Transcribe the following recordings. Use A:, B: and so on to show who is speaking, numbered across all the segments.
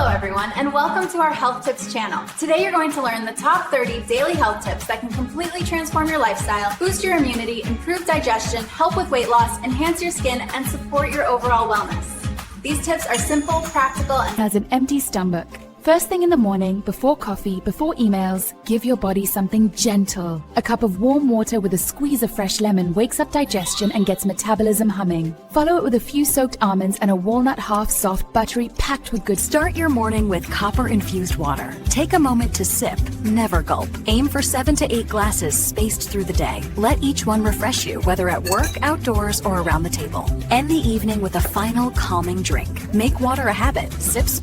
A: everyone, and welcome to our Health Tips channel. Today you're going to learn the top 30 daily health tips that can completely transform your lifestyle, boost your immunity, improve digestion, help with weight loss, enhance your skin, and support your overall wellness. These tips are simple, practical, and
B: has an empty stomach. First thing in the morning, before coffee, before emails, give your body something gentle. A cup of warm water with a squeeze of fresh lemon wakes up digestion and gets metabolism humming. Follow it with a few soaked almonds and a walnut half soft buttery packed with good.
C: Start your morning with copper-infused water. Take a moment to sip, never gulp. Aim for 7 to 8 glasses spaced through the day. Let each one refresh you, whether at work, outdoors, or around the table. End the evening with a final calming drink. Make water a habit. Sips.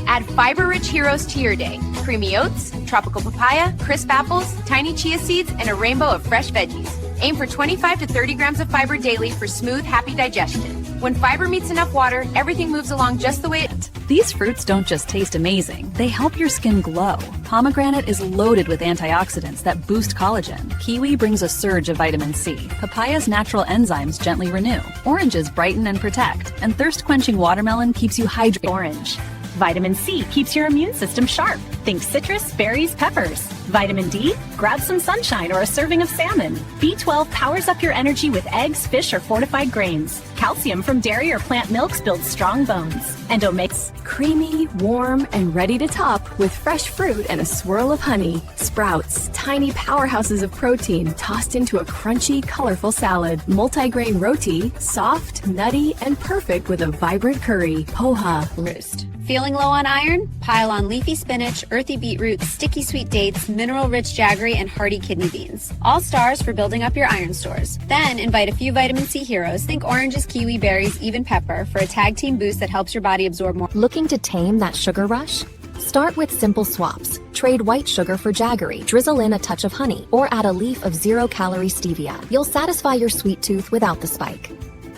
D: Add fiber-rich heroes to your day. Creamy oats, tropical papaya, crisp apples, tiny chia seeds, and a rainbow of fresh veggies. Aim for 25 to 30 grams of fiber daily for smooth, happy digestion. When fiber meets enough water, everything moves along just the way it.
C: These fruits don't just taste amazing, they help your skin glow. Pomegranate is loaded with antioxidants that boost collagen. Kiwi brings a surge of vitamin C. Papaya's natural enzymes gently renew. Oranges brighten and protect. And thirst-quenching watermelon keeps you hydrated.
E: Orange. Vitamin C keeps your immune system sharp. Think citrus, berries, peppers. Vitamin D? Grab some sunshine or a serving of salmon. B12 powers up your energy with eggs, fish, or fortified grains. Calcium from dairy or plant milks builds strong bones. And omega.
F: Creamy, warm, and ready to top with fresh fruit and a swirl of honey. Sprouts, tiny powerhouses of protein tossed into a crunchy, colorful salad. Multigrain roti, soft, nutty, and perfect with a vibrant curry. Poha.
G: Roost. Feeling low on iron? Pile on leafy spinach, earthy beetroot, sticky sweet dates, mineral-rich jaggery, and hearty kidney beans. All stars for building up your iron stores. Then invite a few vitamin C heroes. Think oranges, kiwi, berries, even pepper for a tag team boost that helps your body absorb more.
H: Looking to tame that sugar rush? Start with simple swaps. Trade white sugar for jaggery, drizzle in a touch of honey, or add a leaf of zero-calorie stevia. You'll satisfy your sweet tooth without the spike.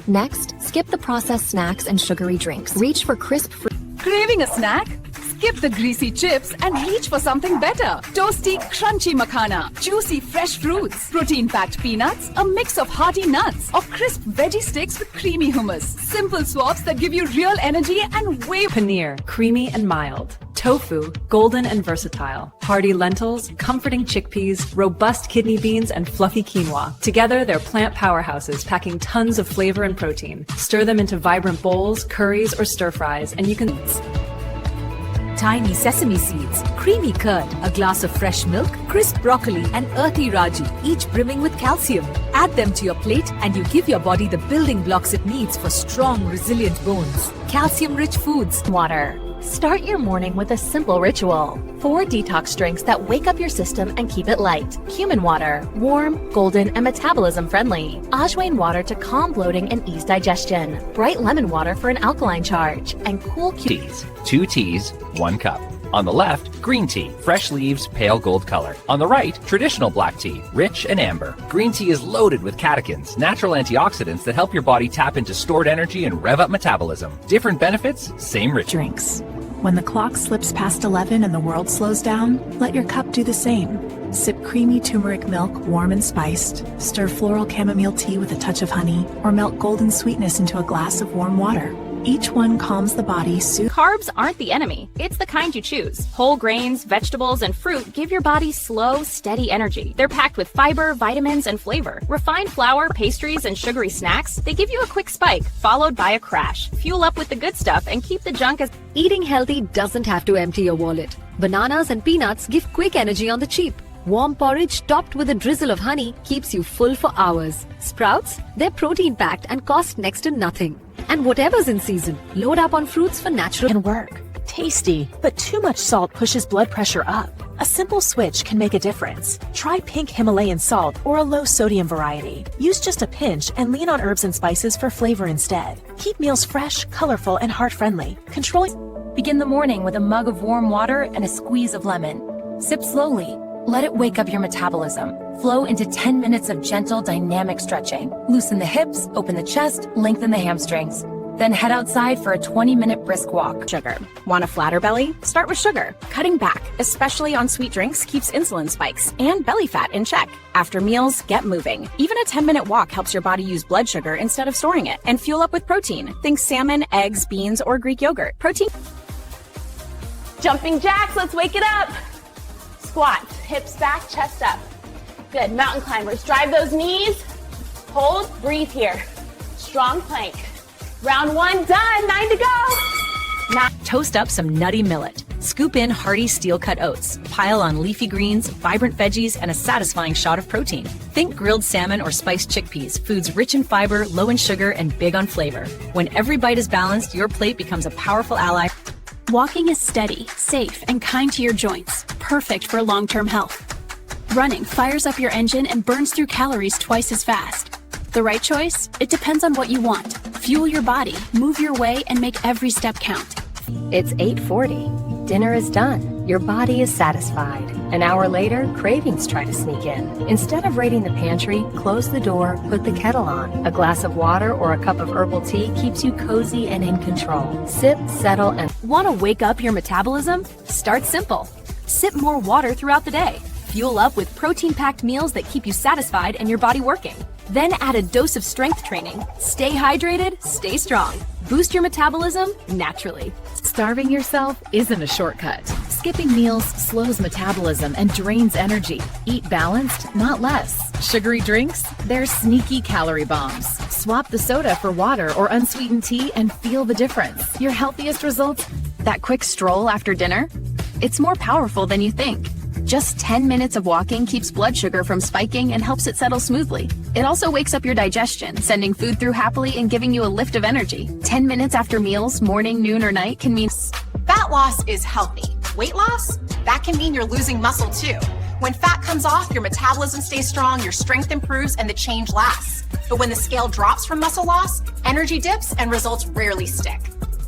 H: Next, skip the processed snacks and sugary drinks. Reach for crisp fruit.
B: Craving a snack? Skip the greasy chips and reach for something better. Toasty, crunchy makhana, juicy fresh fruits, protein-packed peanuts, a mix of hearty nuts, or crisp veggie sticks with creamy hummus. Simple swaps that give you real energy and way.
I: Paneer, creamy and mild. Tofu, golden and versatile. Hearty lentils, comforting chickpeas, robust kidney beans, and fluffy quinoa. Together, they're plant powerhouses packing tons of flavor and protein. Stir them into vibrant bowls, curries, or stir-fries, and you can...
J: Tiny sesame seeds, creamy curd, a glass of fresh milk, crisp broccoli, and earthy ragi, each brimming with calcium. Add them to your plate and you give your body the building blocks it needs for strong, resilient bones. Calcium-rich foods.
H: Water. Start your morning with a simple ritual. 4 detox drinks that wake up your system and keep it light. Cumin water, warm, golden, and metabolism friendly. Ajwain water to calm bloating and ease digestion. Bright lemon water for an alkaline charge. And cool
K: teas. 2 teas, 1 cup. On the left, green tea, fresh leaves, pale gold color. On the right, traditional black tea, rich and amber. Green tea is loaded with catechins, natural antioxidants that help your body tap into stored energy and rev up metabolism. Different benefits, same rich.
L: Drinks. When the clock slips past 11 and the world slows down, let your cup do the same. Sip creamy turmeric milk, warm and spiced. Stir floral chamomile tea with a touch of honey, or melt golden sweetness into a glass of warm water. Each one calms the body.
E: Carbs aren't the enemy. It's the kind you choose. Whole grains, vegetables, and fruit give your body slow, steady energy. They're packed with fiber, vitamins, and flavor. Refined flour, pastries, and sugary snacks, they give you a quick spike, followed by a crash. Fuel up with the good stuff and keep the junk as...
C: Eating healthy doesn't have to empty your wallet. Bananas and peanuts give quick energy on the cheap. Warm porridge topped with a drizzle of honey keeps you full for hours. Sprouts, they're protein-packed and cost next to nothing. And whatever's in season, load up on fruits for natural...
M: Can work. Tasty, but too much salt pushes blood pressure up. A simple switch can make a difference. Try pink Himalayan salt or a low-sodium variety. Use just a pinch and lean on herbs and spices for flavor instead. Keep meals fresh, colorful, and heart-friendly.
B: Begin the morning with a mug of warm water and a squeeze of lemon. Sip slowly. Let it wake up your metabolism. Flow into 10 minutes of gentle, dynamic stretching. Loosen the hips, open the chest, lengthen the hamstrings. Then head outside for a 20-minute brisk walk.
E: Sugar. Want a flatter belly? Start with sugar. Cutting back, especially on sweet drinks, keeps insulin spikes and belly fat in check. After meals, get moving. Even a 10-minute walk helps your body use blood sugar instead of storing it. And fuel up with protein. Think salmon, eggs, beans, or Greek yogurt. Protein.
N: Jumping jacks, let's wake it up. Squats, hips back, chest up. Good, mountain climbers, drive those knees. Hold, breathe here. Strong plank. Round 1 done, 9 to go.
B: Toast up some nutty millet. Scoop in hearty steel-cut oats. Pile on leafy greens, vibrant veggies, and a satisfying shot of protein. Think grilled salmon or spiced chickpeas, foods rich in fiber, low in sugar, and big on flavor. When every bite is balanced, your plate becomes a powerful ally.
F: Walking is steady, safe, and kind to your joints, perfect for long-term health. Running fires up your engine and burns through calories twice as fast. The right choice? It depends on what you want. Fuel your body, move your way, and make every step count.
H: It's 8:40. Dinner is done. Your body is satisfied. An hour later, cravings try to sneak in. Instead of raiding the pantry, close the door, put the kettle on. A glass of water or a cup of herbal tea keeps you cozy and in control. Sip, settle, and...
F: Want to wake up your metabolism? Start simple. Sip more water throughout the day. Fuel up with protein-packed meals that keep you satisfied and your body working. Then add a dose of strength training. Stay hydrated, stay strong. Boost your metabolism naturally.
O: Starving yourself isn't a shortcut. Skipping meals slows metabolism and drains energy. Eat balanced, not less. Sugary drinks? They're sneaky calorie bombs. Swap the soda for water or unsweetened tea and feel the difference. Your healthiest results?
F: That quick stroll after dinner? It's more powerful than you think. Just 10 minutes of walking keeps blood sugar from spiking and helps it settle smoothly. It also wakes up your digestion, sending food through happily and giving you a lift of energy. 10 minutes after meals, morning, noon, or night can mean...
P: Fat loss is healthy. Weight loss? That can mean you're losing muscle too. When fat comes off, your metabolism stays strong, your strength improves, and the change lasts. But when the scale drops from muscle loss, energy dips and results rarely stick.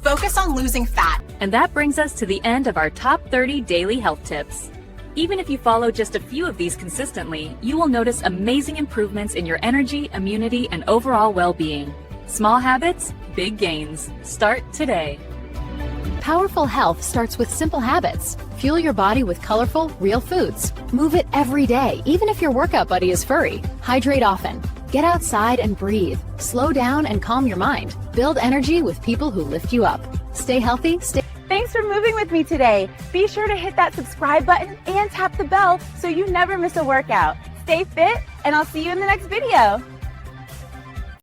P: Focus on losing fat.
E: And that brings us to the end of our top 30 daily health tips. Even if you follow just a few of these consistently, you will notice amazing improvements in your energy, immunity, and overall well-being. Small habits, big gains. Start today.
F: Powerful health starts with simple habits. Fuel your body with colorful, real foods. Move it every day, even if your workout buddy is furry. Hydrate often. Get outside and breathe. Slow down and calm your mind. Build energy with people who lift you up. Stay healthy,
N: Thanks for moving with me today. Be sure to hit that subscribe button and tap the bell so you never miss a workout. Stay fit, and I'll see you in the next video.